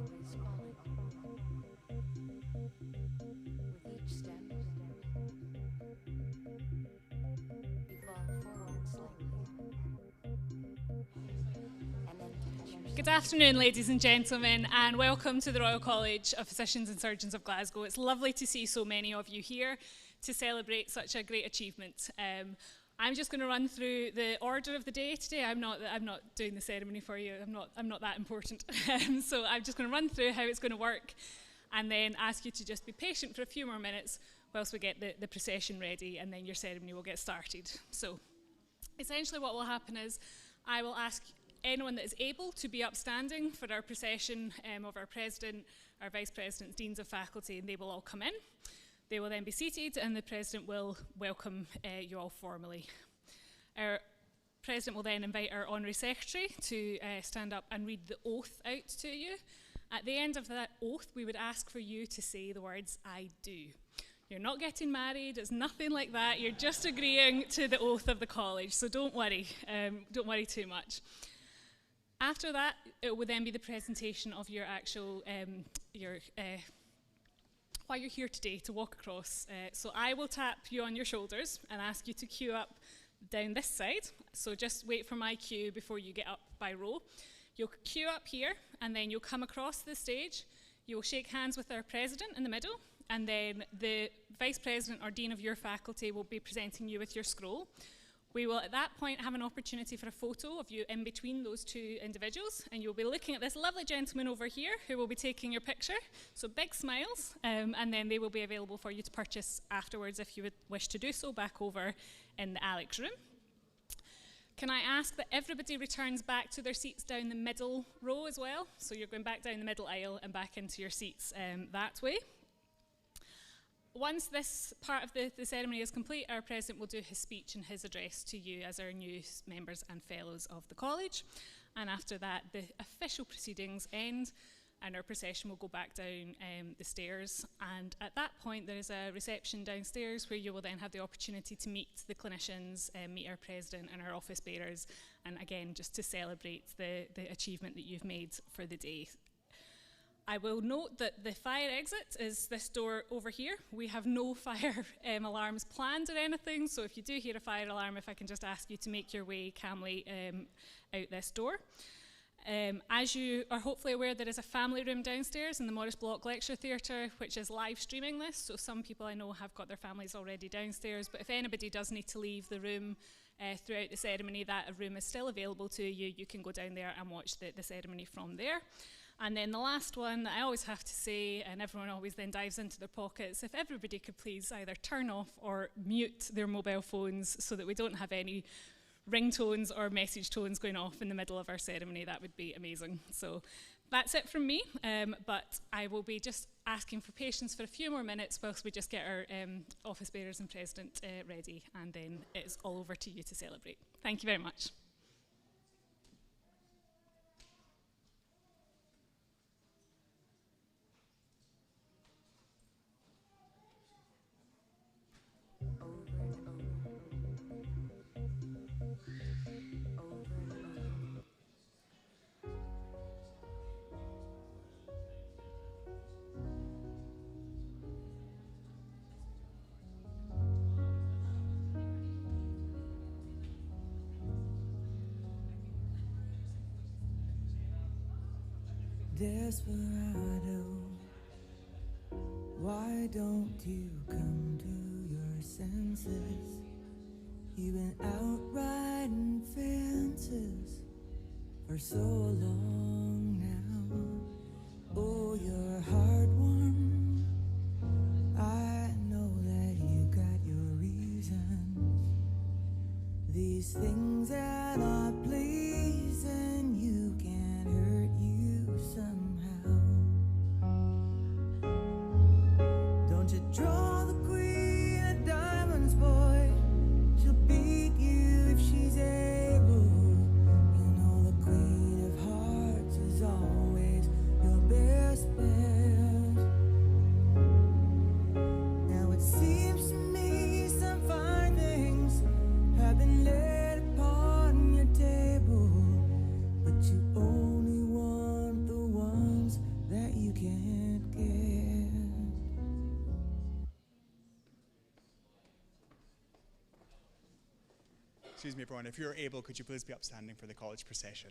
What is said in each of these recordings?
always falling. With each step, you fall forward slightly. And then catch yourself. Good afternoon, ladies and gentlemen, and welcome to the Royal College of Physicians and Surgeons of Glasgow. It's lovely to see so many of you here to celebrate such a great achievement. I'm just going to run through the order of the day today. I'm not doing the ceremony for you. I'm not that important. So I'm just going to run through how it's going to work, and then ask you to just be patient for a few more minutes whilst we get the procession ready, and then your ceremony will get started. So essentially what will happen is I will ask anyone that is able to be upstanding for our procession of our president, our vice presidents, deans of faculty, and they will all come in. They will then be seated, and the president will welcome you all formally. Our president will then invite our honorary secretary to stand up and read the oath out to you. At the end of that oath, we would ask for you to say the words, "I do." You're not getting married, it's nothing like that. You're just agreeing to the oath of the college, so don't worry too much. After that, it will then be the presentation of your actual, why you're here today, to walk across. So I will tap you on your shoulders and ask you to queue up down this side. So just wait for my cue before you get up by row. You'll queue up here, and then you'll come across the stage. You'll shake hands with our president in the middle, and then the vice president or dean of your faculty will be presenting you with your scroll. We will at that point have an opportunity for a photo of you in between those two individuals, and you'll be looking at this lovely gentleman over here who will be taking your picture. So big smiles, and then they will be available for you to purchase afterwards if you would wish to do so back over in the Alex room. Can I ask that everybody returns back to their seats down the middle row as well? So you're going back down the middle aisle and back into your seats that way. Once this part of the ceremony is complete, our president will do his speech and his address to you as our new members and fellows of the college. And after that, the official proceedings end, and our procession will go back down the stairs. And at that point, there is a reception downstairs where you will then have the opportunity to meet the clinicians, meet our president and our office bearers, and again, just to celebrate the achievement that you've made for the day. I will note that the fire exit is this door over here. We have no fire alarms planned or anything, so if you do hear a fire alarm, if I can just ask you to make your way calmly out this door. As you are hopefully aware, there is a family room downstairs in the Morris Block Lecture Theatre, which is live streaming this, so some people I know have got their families already downstairs, but if anybody does need to leave the room throughout the ceremony, that room is still available to you. You can go down there and watch the ceremony from there. And then the last one that I always have to say, and everyone always then dives into their pockets, if everybody could please either turn off or mute their mobile phones so that we don't have any ringtones or message tones going off in the middle of our ceremony, that would be amazing. So that's it from me, but I will be just asking for patience for a few more minutes whilst we just get our office bearers and president ready, and then it's all over to you to celebrate. Thank you very much. Desperado, why don't you come to your senses? You've been out riding fences for so long now. Oh, you're hard won. I know that you got your reasons. These things that are pleasing you can't hurt you somehow. Don't you draw the queen of diamonds, boy. She'll beat you if she's able. You know the queen of hearts is always your best bet. Now it seems to me some fine things have been laid upon your table, but Excuse me, everyone. If you're able, could you please be upstanding for the college procession?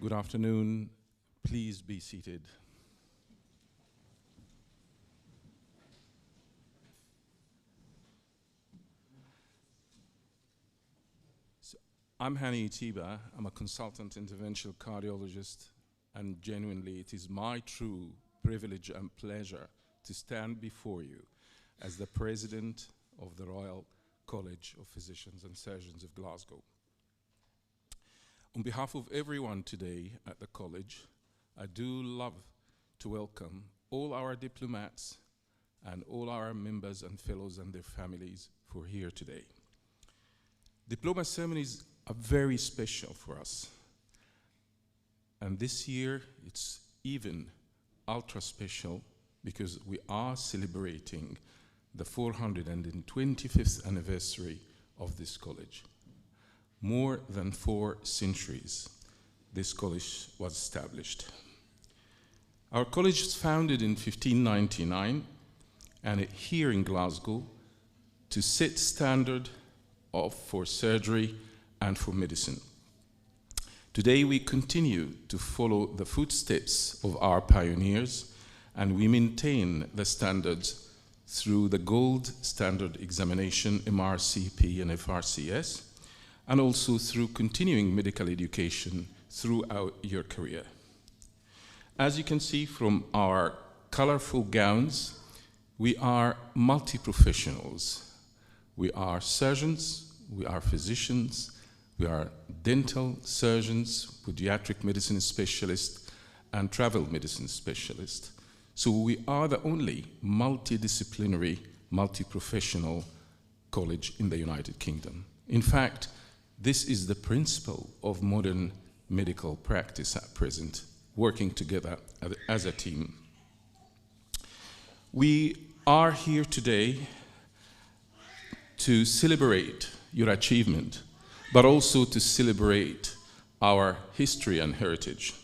Good afternoon. Please be seated. I'm Hany Eteiba. I'm a consultant interventional cardiologist, and genuinely it is my true privilege and pleasure to stand before you as the President of the Royal College of Physicians and Surgeons of Glasgow. On behalf of everyone today at the college, I do love to welcome all our diplomats and all our members and fellows and their families who are here today. Diploma ceremonies are very special for us. And this year, it's even ultra special because we are celebrating the 425th anniversary of this college. More than 4 centuries, this college was established. Our college was founded in 1599, and here in Glasgow, to set standard for surgery and for medicine. Today, we continue to follow the footsteps of our pioneers, and we maintain the standards through the gold standard examination, MRCP and FRCS, and also through continuing medical education throughout your career. As you can see from our colorful gowns, we are multi-professionals. We are surgeons, we are physicians, we are dental surgeons, pediatric medicine specialists, and travel medicine specialists. So we are the only multidisciplinary, multi-professional college in the United Kingdom. In fact, this is the principle of modern medical practice at present, working together as a team. We are here today to celebrate your achievement, but also to celebrate our history and heritage.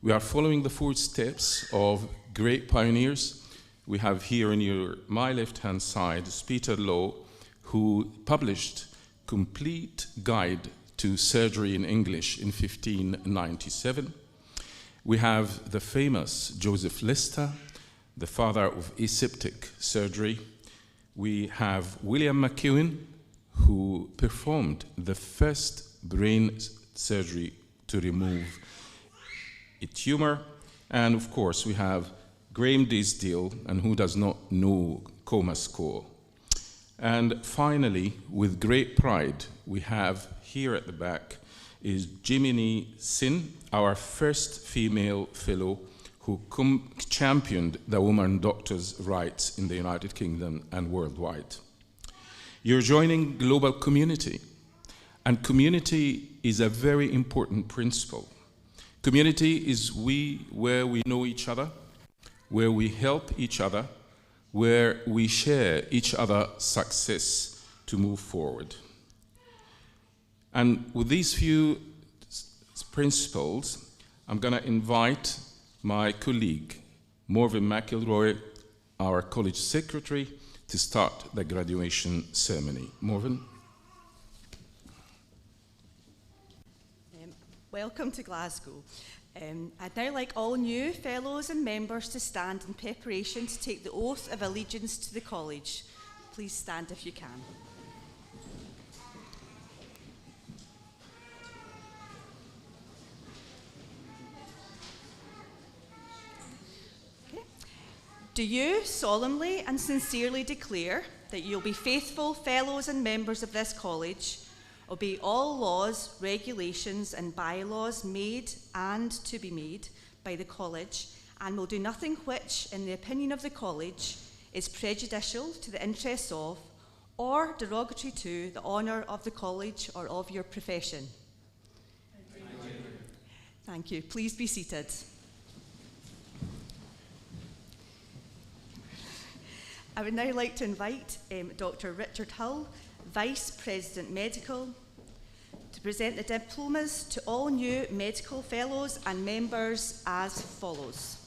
We are following the footsteps of great pioneers. We have here on my left-hand side, Peter Law, who published Complete Guide to Surgery in English in 1597. We have the famous Joseph Lister, the father of aseptic surgery. We have William McEwen, who performed the first brain surgery to remove a tumor. And of course, we have Graham Disdale, and who does not know coma score. And finally, with great pride, we have here at the back is Jiminy Sin, our first female fellow who championed the woman doctors' rights in the United Kingdom and worldwide. You're joining global community, and community is a very important principle. Community is where we know each other, where we help each other, where we share each other's success to move forward. And with these few principles, I'm going to invite my colleague, Morven McElroy, our college secretary, to start the graduation ceremony. Morven. Welcome to Glasgow. I'd now like all new fellows and members to stand in preparation to take the oath of allegiance to the college. Please stand if you can. Okay. Do you solemnly and sincerely declare that you'll be faithful fellows and members of this college, obey all laws, regulations and bylaws made and to be made by the college, and will do nothing which, in the opinion of the college, is prejudicial to the interests of or derogatory to the honour of the college or of your profession? Thank you. Please be seated. I would now like to invite Dr. Richard Hull, Vice President Medical, to present the diplomas to all new medical fellows and members as follows.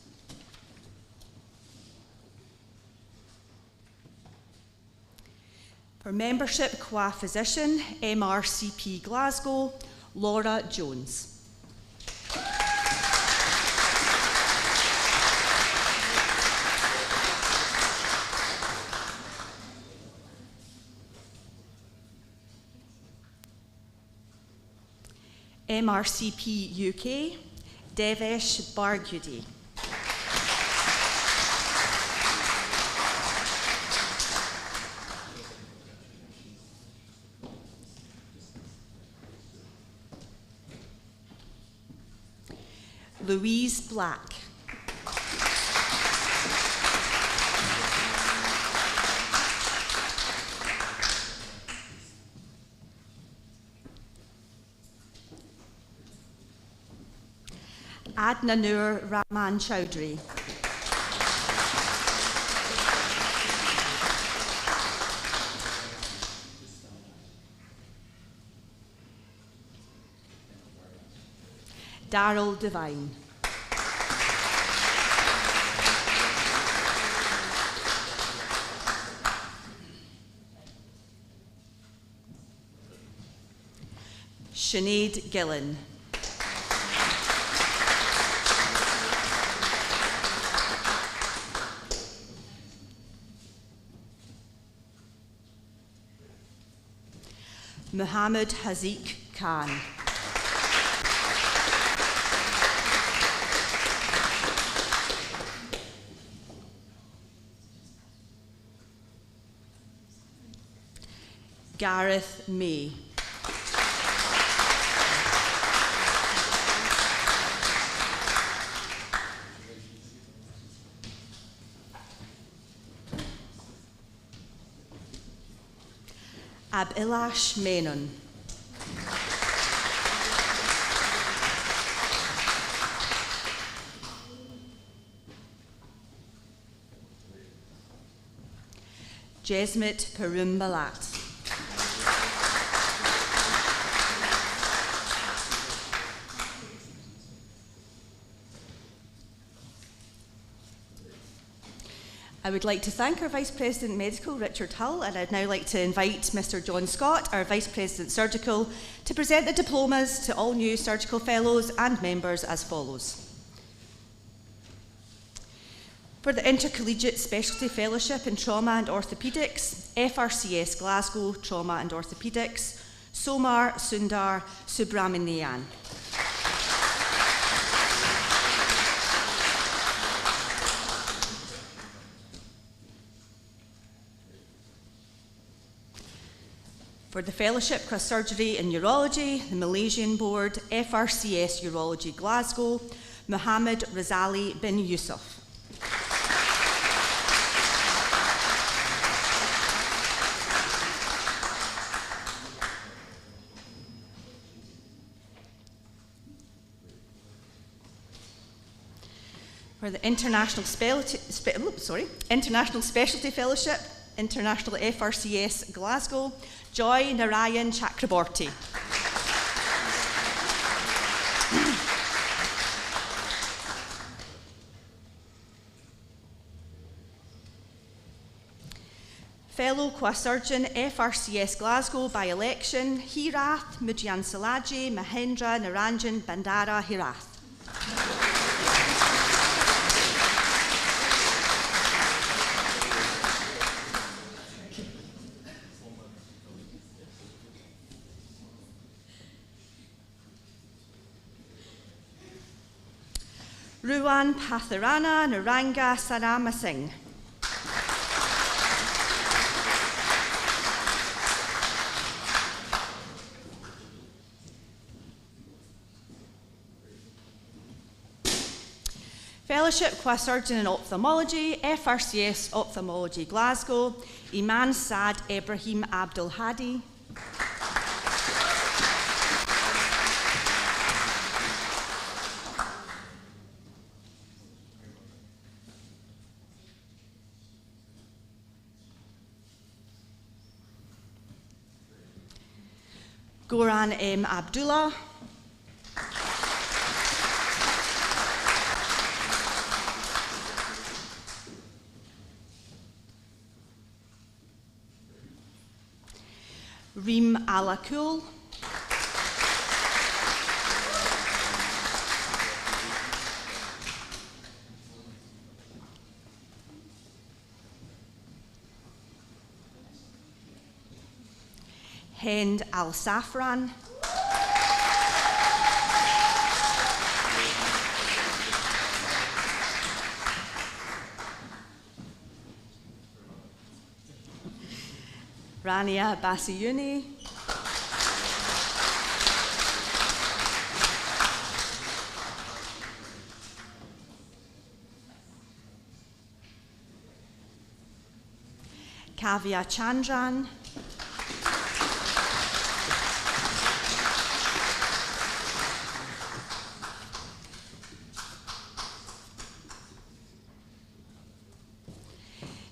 For membership qua physician, MRCP Glasgow, Laura Jones. MRCP UK, Devesh Barghudi. Louise Black. Adnanur Rahman Chowdhury. Daryl Devine. Sinead Gillen. Muhammad Haziq Khan. Gareth May. Abilash Menon. Jesmit Perumbalat. I would like to thank our Vice President Medical, Richard Hull, and I'd now like to invite Mr. John Scott, our Vice President Surgical, to present the diplomas to all new surgical fellows and members as follows. For the Intercollegiate Specialty Fellowship in Trauma and Orthopaedics, FRCS Glasgow Trauma and Orthopaedics, Somar Sundar Subramanian. For the Fellowship Cross Surgery in Urology, the Malaysian Board, FRCS Urology Glasgow, Mohammed Razali bin Yusuf. For the International International Specialty Fellowship, International FRCS Glasgow, Joy Narayan Chakraborty. Fellow Qua-Surgeon, FRCS Glasgow by election, Hirath Mudyansalaji Mahendra Naranjan Bandara Hirath. Ruan Patharana Naranga Sarama Singh. Fellowship Qua-Surgeon in Ophthalmology, FRCS Ophthalmology Glasgow, Iman Saad Ibrahim Abdul Hadi. Goran M. Abdullah. Reem Alakul. Hind Al Safran. Rania Basiyuni. Kavya Chandran.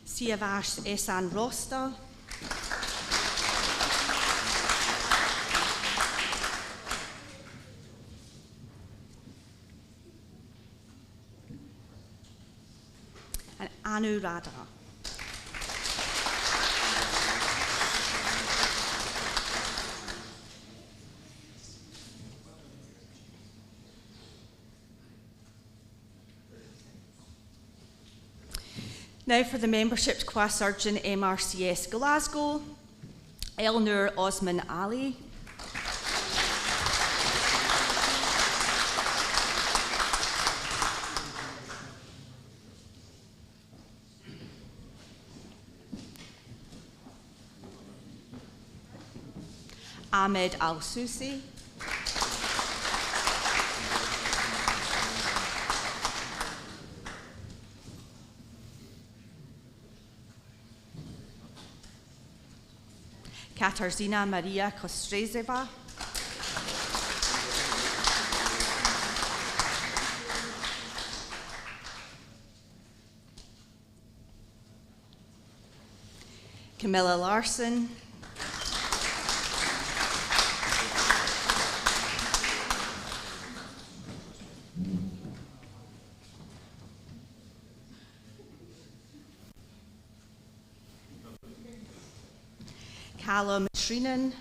Siavash Ehsan Rosta. And Anuradha. Now for the membership to Qua-Surgeon MRCS Glasgow, Elnur Osman Ali. Ahmed Al-Susi. Katarzyna Maria Kostrezeva. Camilla Larson. Callum Shreenan.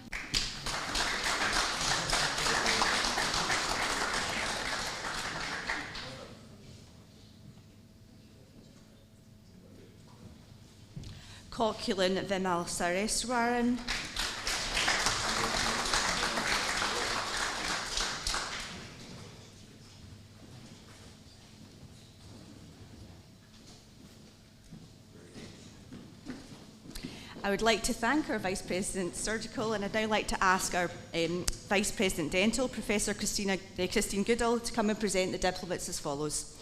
Kokulin Vimal Sareswaran. I would like to thank our Vice President Surgical, and I'd now like to ask our Vice President Dental, Professor Christine Goodall, to come and present the diplomas as follows.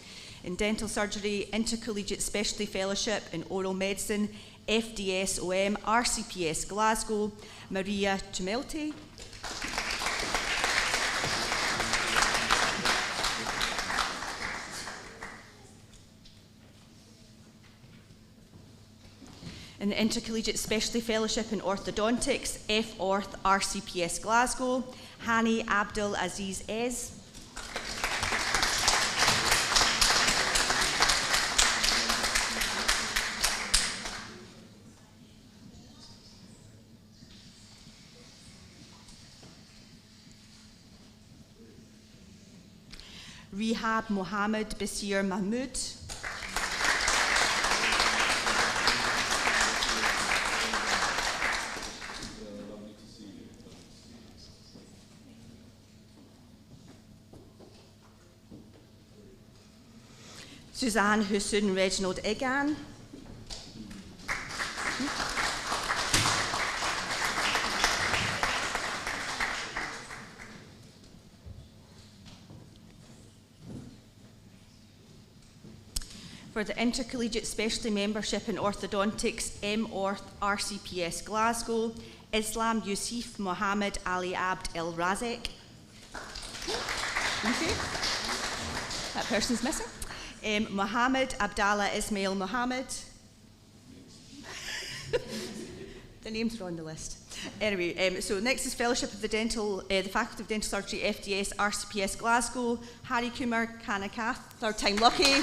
In Dental Surgery, Intercollegiate Specialty Fellowship in Oral Medicine, FDS-OM, RCPS Glasgow, Maria Gemelti. In the Intercollegiate Specialty Fellowship in Orthodontics, F-Orth RCPS Glasgow, Hany Abdul Aziz Ez. Rehab Mohammed Basir Mahmoud. Suzanne Hussein Reginald Egan. For the Intercollegiate Specialty Membership in Orthodontics, M-Orth RCPS Glasgow, Islam Yusuf Mohammed Ali Abd El Razek. Okay. That person's missing. Mohammed Abdallah Ismail Mohammed. The names are on the list. Anyway, so next is Fellowship of the Faculty of Dental Surgery, FDS, RCPS Glasgow, Hari Kumar Kanakath, third time lucky.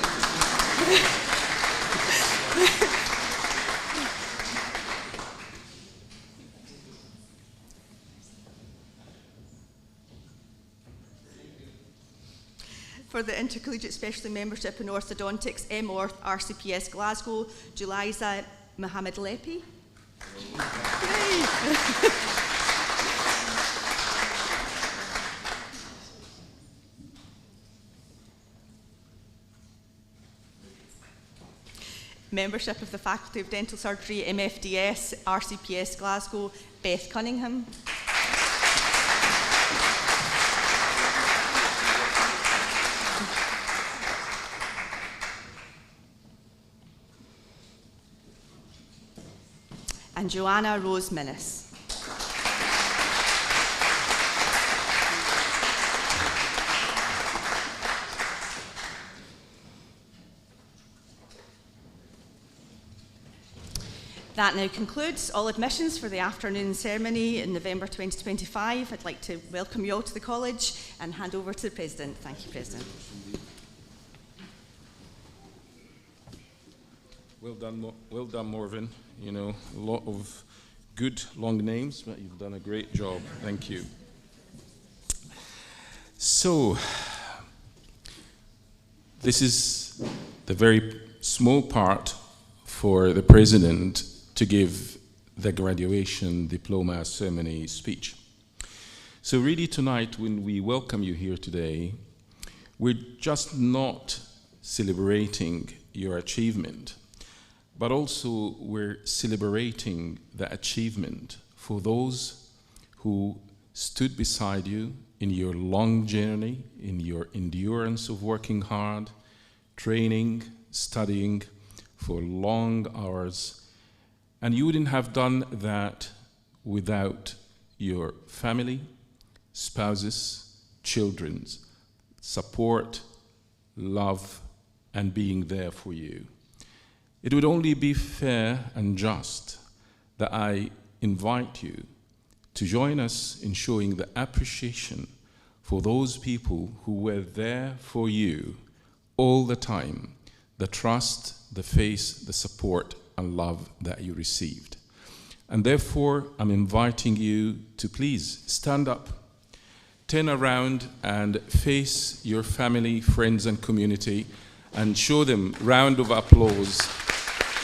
For the Intercollegiate Specialty Membership in Orthodontics, M-Orth RCPS Glasgow, Julaiza Mohammed Lepi. Membership of the Faculty of Dental Surgery, MFDS, RCPS Glasgow, Beth Cunningham. And Joanna Rose Minnis. That now concludes all admissions for the afternoon ceremony in November 2025. I'd like to welcome you all to the college and hand over to the President. Thank you, President. Well done, Morven. You know, a lot of good long names, but you've done a great job. Thank you. So, this is the very small part for the President to give the graduation diploma ceremony speech. So really tonight, when we welcome you here today, we're just not celebrating your achievement, but also we're celebrating the achievement for those who stood beside you in your long journey, in your endurance of working hard, training, studying for long hours. And you wouldn't have done that without your family, spouses, children's support, love, and being there for you. It would only be fair and just that I invite you to join us in showing the appreciation for those people who were there for you all the time, the trust, the faith, the support, and love that you received. And therefore, I'm inviting you to please stand up, turn around, and face your family, friends, and community, and show them a round of applause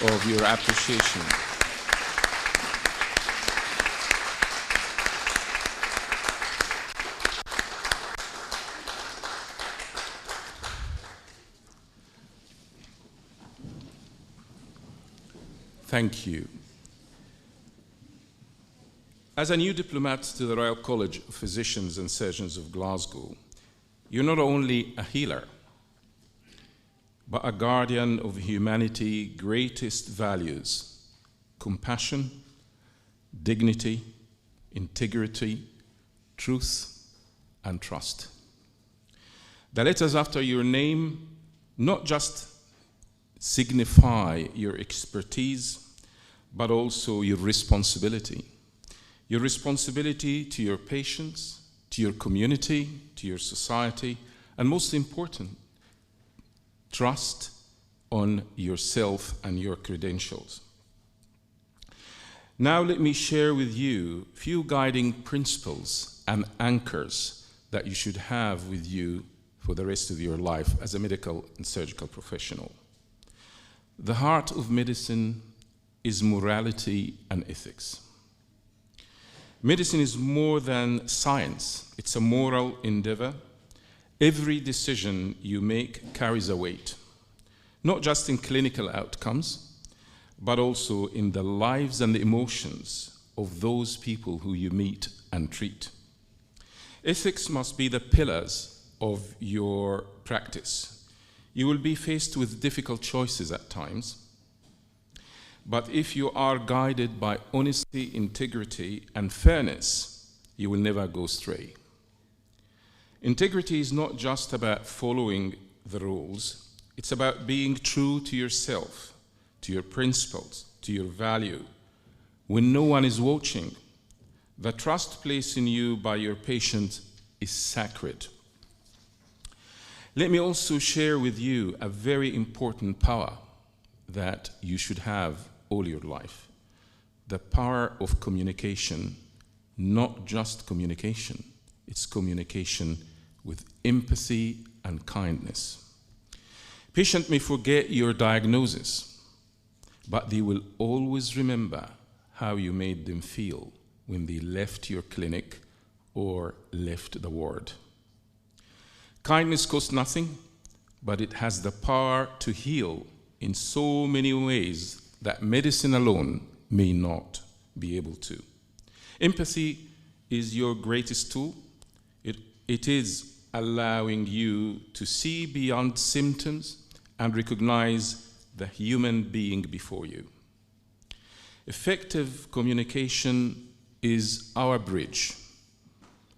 of your appreciation. Thank you. As a new diplomat to the Royal College of Physicians and Surgeons of Glasgow, you're not only a healer, but a guardian of humanity's greatest values: compassion, dignity, integrity, truth, and trust. The letters after your name not just signify your expertise, but also your responsibility. Your responsibility to your patients, to your community, to your society, and most important, trust on yourself and your credentials. Now let me share with you a few guiding principles and anchors that you should have with you for the rest of your life as a medical and surgical professional. The heart of medicine is morality and ethics. Medicine is more than science. It's a moral endeavor. Every decision you make carries a weight, not just in clinical outcomes, but also in the lives and the emotions of those people who you meet and treat. Ethics must be the pillars of your practice. You will be faced with difficult choices at times, but if you are guided by honesty, integrity, and fairness, you will never go astray. Integrity is not just about following the rules, it's about being true to yourself, to your principles, to your value, when no one is watching. The trust placed in you by your patient is sacred. Let me also share with you a very important power that you should have all your life. The power of communication, not just communication, it's communication with empathy and kindness. Patient may forget your diagnosis, but they will always remember how you made them feel when they left your clinic or left the ward. Kindness costs nothing, but it has the power to heal in so many ways that medicine alone may not be able to. Empathy is your greatest tool. It is allowing you to see beyond symptoms and recognize the human being before you. Effective communication is our bridge.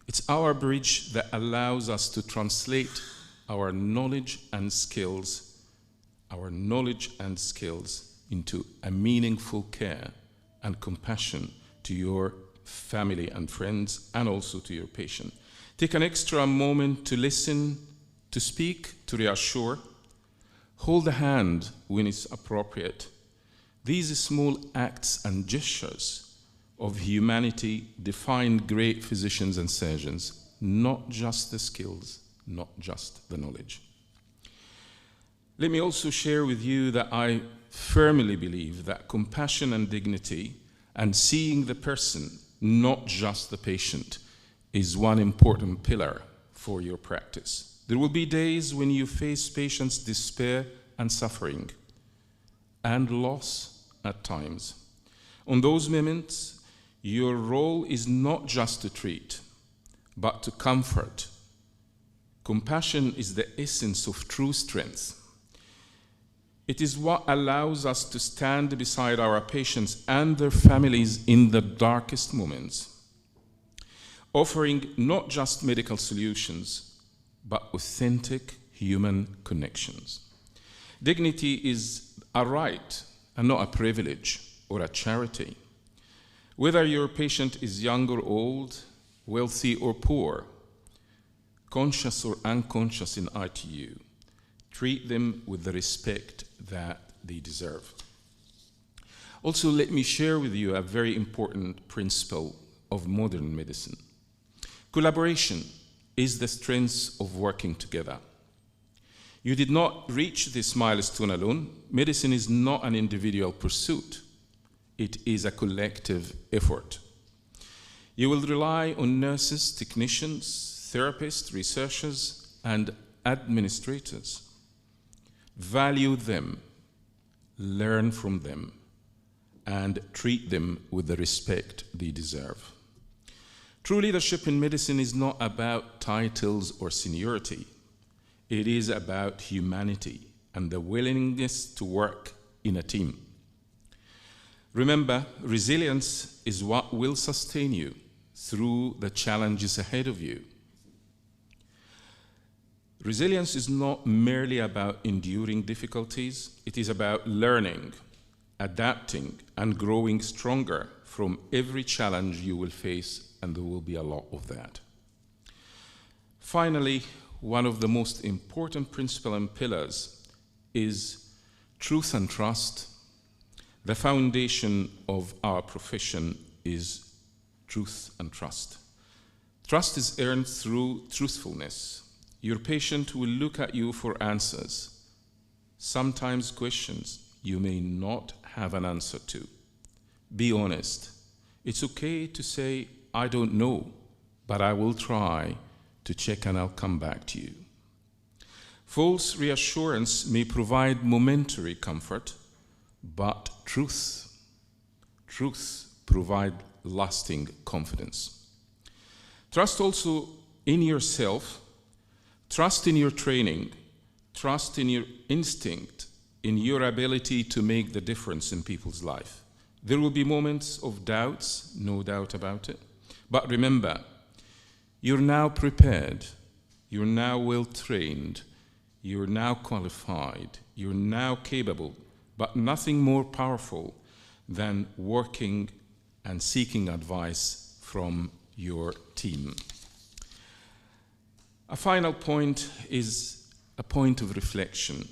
It's our bridge that allows us to translate our knowledge and skills into a meaningful care and compassion to your family and friends, and also to your patient. Take an extra moment to listen, to speak, to reassure. Hold a hand when it's appropriate. These small acts and gestures of humanity define great physicians and surgeons, not just the skills, not just the knowledge. Let me also share with you that I firmly believe that compassion and dignity and seeing the person, not just the patient, is one important pillar for your practice. There will be days when you face patients' despair and suffering and loss at times. On those moments, your role is not just to treat, but to comfort. Compassion is the essence of true strength. It is what allows us to stand beside our patients and their families in the darkest moments, offering not just medical solutions, but authentic human connections. Dignity is a right and not a privilege or a charity. Whether your patient is young or old, wealthy or poor, conscious or unconscious in ITU, treat them with the respect that they deserve. Also, let me share with you a very important principle of modern medicine. Collaboration is the strength of working together. You did not reach this milestone alone. Medicine is not an individual pursuit. It is a collective effort. You will rely on nurses, technicians, therapists, researchers, and administrators. Value them, learn from them, and treat them with the respect they deserve. True leadership in medicine is not about titles or seniority. It is about humanity and the willingness to work in a team. Remember, resilience is what will sustain you through the challenges ahead of you. Resilience is not merely about enduring difficulties. It is about learning, adapting, and growing stronger from every challenge you will face, and there will be a lot of that. Finally, one of the most important principles and pillars is truth and trust. The foundation of our profession is truth and trust. Trust is earned through truthfulness. Your patient will look at you for answers, sometimes questions you may not have an answer to. Be honest. It's okay to say, I don't know, but I will try to check and I'll come back to you. False reassurance may provide momentary comfort, but truth provides lasting confidence. Trust also in yourself, trust in your training, trust in your instinct, in your ability to make the difference in people's life. There will be moments of doubts, no doubt about it, but remember, you're now prepared, you're now well trained, you're now qualified, you're now capable, but nothing more powerful than working and seeking advice from your team. A final point is a point of reflection.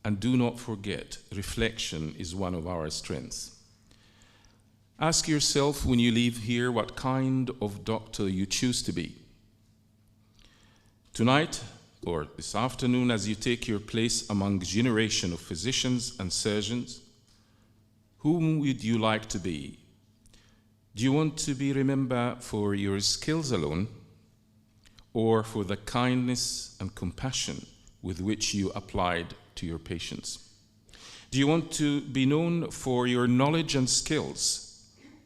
And do not forget, reflection is one of our strengths. Ask yourself when you leave here what kind of doctor you choose to be. Tonight, or this afternoon, as you take your place among a generation of physicians and surgeons, whom would you like to be? Do you want to be remembered for your skills alone, or for the kindness and compassion with which you applied to your patients? Do you want to be known for your knowledge and skills,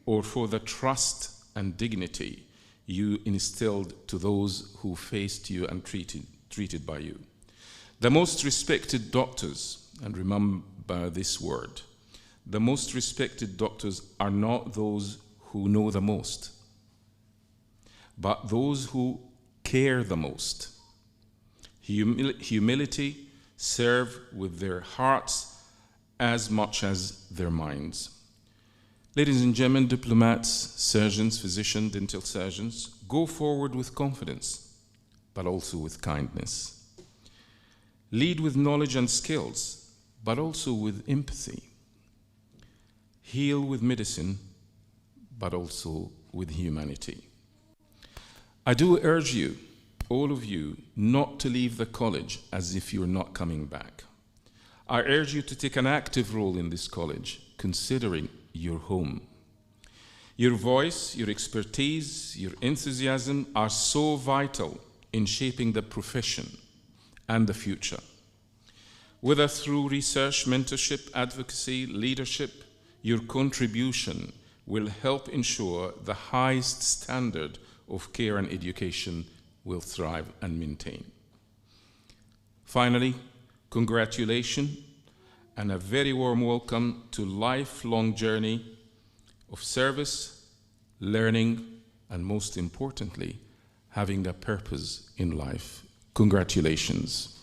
or for the trust and dignity you instilled to those who faced you and treated by you? The most respected doctors, and remember this word, the most respected doctors are not those who know the most, but those who care the most. Humility, serve with their hearts as much as their minds. Ladies and gentlemen, diplomats, surgeons, physicians, dental surgeons, go forward with confidence, but also with kindness. Lead with knowledge and skills, but also with empathy. Heal with medicine, but also with humanity. I do urge you, all of you, not to leave the college as if you're not coming back. I urge you to take an active role in this college, considering your home. Your voice, your expertise, your enthusiasm are so vital in shaping the profession and the future. Whether through research, mentorship, advocacy, leadership, your contribution will help ensure the highest standard of care and education will thrive and maintain. Finally, congratulations and a very warm welcome to a lifelong journey of service, learning, and most importantly, having a purpose in life. Congratulations.